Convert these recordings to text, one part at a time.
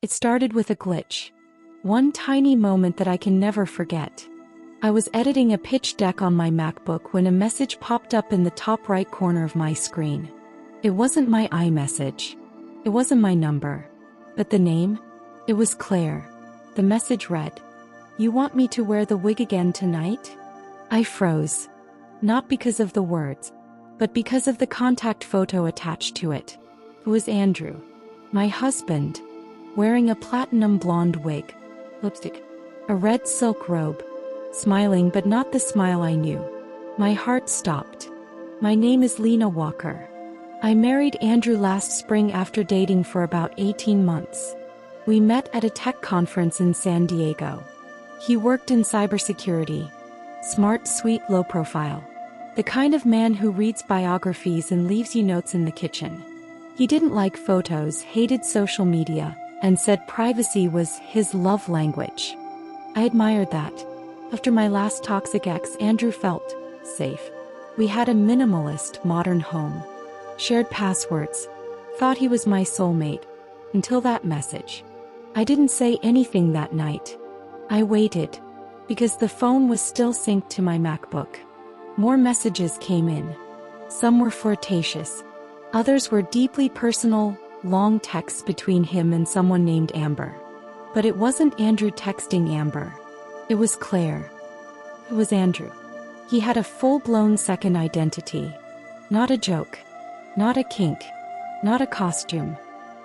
It started with a glitch. One tiny moment that I can never forget. I was editing a pitch deck on my MacBook when a message popped up in the top right corner of my screen. It wasn't my iMessage. It wasn't my number. But the name? It was Claire. The message read, "You want me to wear the wig again tonight?" I froze. Not because of the words, but because of the contact photo attached to it. It was Andrew, my husband, wearing a platinum blonde wig, lipstick, a red silk robe, smiling but not the smile I knew. My heart stopped. My name is Lena Walker. I married Andrew last spring after dating for about 18 months. We met at a tech conference in San Diego. He worked in cybersecurity. Smart, sweet, low profile. The kind of man who reads biographies and leaves you notes in the kitchen. He didn't like photos, hated social media, and said privacy was his love language. I admired that. After my last toxic ex, Andrew felt safe. We had a minimalist, modern home. Shared passwords. Thought he was my soulmate. Until that message. I didn't say anything that night. I waited. Because the phone was still synced to my MacBook. More messages came in. Some were flirtatious. Others were deeply personal, long texts between him and someone named Amber. But it wasn't Andrew texting Amber. It was Claire. It was Andrew. He had a full-blown second identity. Not a joke. Not a kink. Not a costume.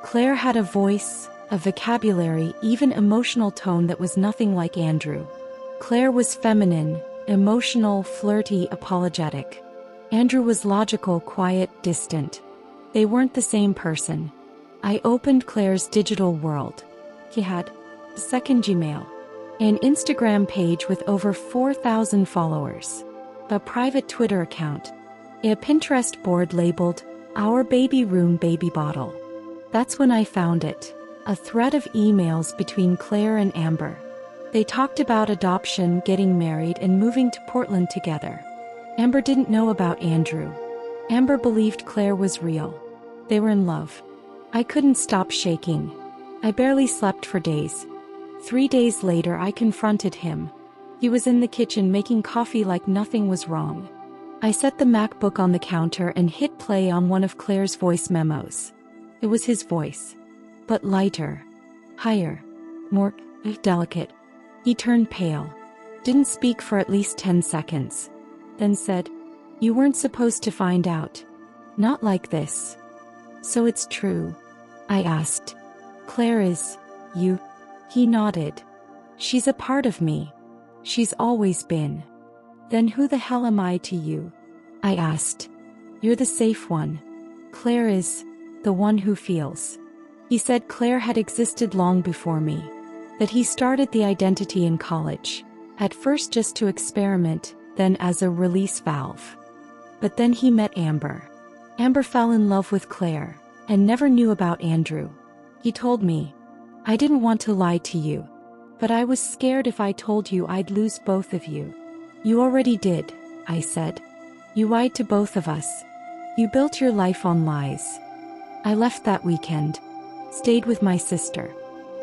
Claire had a voice, a vocabulary, even emotional tone that was nothing like Andrew. Claire was feminine, emotional, flirty, apologetic. Andrew was logical, quiet, distant. They weren't the same person. I opened Claire's digital world. He had a second Gmail, an Instagram page with over 4,000 followers, a private Twitter account, a Pinterest board labeled, "Our Baby Room Baby Bottle." That's when I found it, a thread of emails between Claire and Amber. They talked about adoption, getting married, and moving to Portland together. Amber didn't know about Andrew. Amber believed Claire was real. They were in love. I couldn't stop shaking. I barely slept for days. 3 days later, I confronted him. He was in the kitchen making coffee like nothing was wrong. I set the MacBook on the counter and hit play on one of Claire's voice memos. It was his voice. But lighter. Higher. More delicate. He turned pale. Didn't speak for at least 10 seconds. Then said, "You weren't supposed to find out. Not like this." "So it's true?" I asked. "Claire is, you?" He nodded. "She's a part of me. She's always been." "Then who the hell am I to you?" I asked. "You're the safe one. Claire is the one who feels." He said Claire had existed long before me. That he started the identity in college. At first just to experiment, then as a release valve. But then he met Amber. Amber fell in love with Claire, and never knew about Andrew. He told me, "I didn't want to lie to you. But I was scared if I told you I'd lose both of you." "You already did," I said. "You lied to both of us. You built your life on lies." I left that weekend. Stayed with my sister.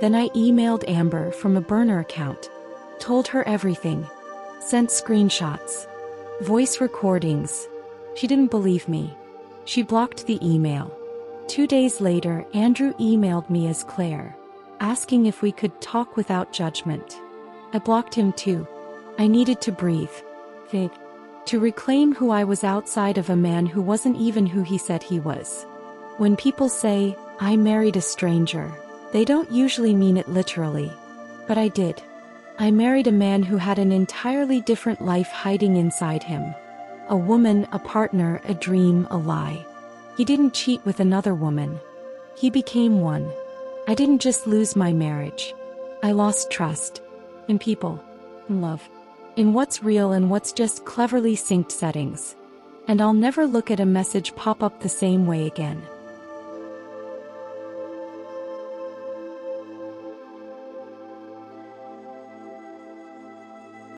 Then I emailed Amber from a burner account. Told her everything. Sent screenshots. Voice recordings. She didn't believe me. She blocked the email. 2 days later, Andrew emailed me as Claire, asking if we could talk without judgment. I blocked him too. I needed to breathe. To reclaim who I was outside of a man who wasn't even who he said he was. When people say, "I married a stranger," they don't usually mean it literally. But I did. I married a man who had an entirely different life hiding inside him. A woman, a partner, a dream, a lie. He didn't cheat with another woman. He became one. I didn't just lose my marriage. I lost trust. In people. In love. In what's real and what's just cleverly synced settings. And I'll never look at a message pop up the same way again.